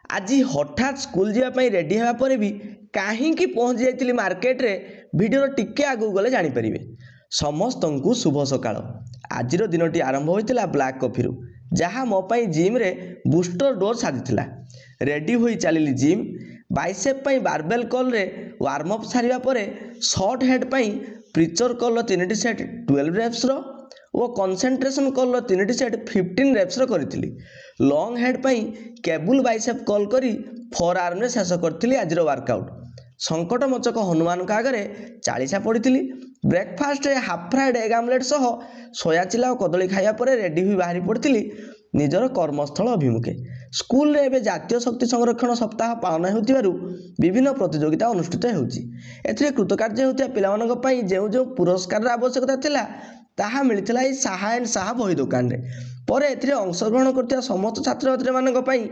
आज हठात स्कूल जावाई रेडी होगा पर भी कहीं पहुँची जाइली मार्केट रे भिडियो टिके आगू गले जापर समस्त को शुभ सका आज दिन आरंभ होता ब्लैक कॉफी जहाँ मोपाई जिम रे बूस्टर डोज साजिला रेडी हो चली जिम बाइसेप बारबेल कल रे वार्म अप सारिबा परे शॉर्ट हेड प्रिचर कल 3टी सेट 12 रेप्स रो ओ कंसंट्रेशन कल 3टी सेट 15 रेप्स रो करी लॉन्ग हेड केबुल बाइसेप कल करी 4 आर्म रे शेष करी आज वर्कआउट संकटमोचक हनुमान आगे चालीसा पड़ी breakfast half fried egg omelette सह सोया चिला और कदली खाया पर रेडी हुई बाहरी पड़ी निजर कर्मस्थल अभिमुखे स्कूल रे एबे जातीय शक्ति संरक्षण सप्ताह पालन होतिबारु विभिन्न प्रतियोगिता अनुष्ठित होउची एथिरे कृतकार्य होतिया पिलामानक पई जेउ जेउ पुरस्कार आवश्यकता थिला ताहा मिलिथिला ए साहा एंड साहा बही दुकान रे पर एथिरे अंशग्रहण करथिया समस्त छात्र छात्री मानक पई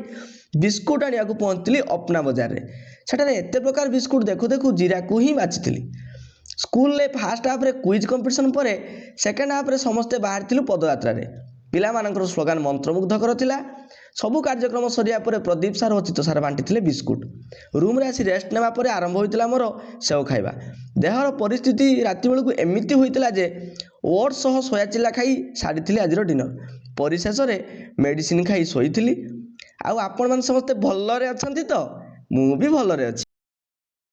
बिस्कुट आनिया को पहुंचली अपना बाजार रे सेठारे एते प्रकार बिस्कुट देखु देखु जीरा को ही बाचिथिली स्कूल रे फास्ट हाफ रे क्विज कंपटीशन पर सेकेंड हाफ रे समस्ते बाहर पदयात्रा रे पिला मानकर स्लोगान मंत्रमुग्धकर थिला सबु कार्यक्रम सरिया पर प्रदीप सार और चित्त सार बांटी बिस्कुट रूम रे आसी रेस्ट नेबा पर आरंभ होइतिला मोर सेव खाइबा देहर परिस्थिति राति बेलू एमिति होइतिला जे ओट्स सह सोया चिल्ला खाई साड़ी आज डिनर परिशेष रे मेडिसिन खाई शोइथिली आ आपण मान समस्ते भल्लरे अछंती तो मु भी भल्लरे अछि।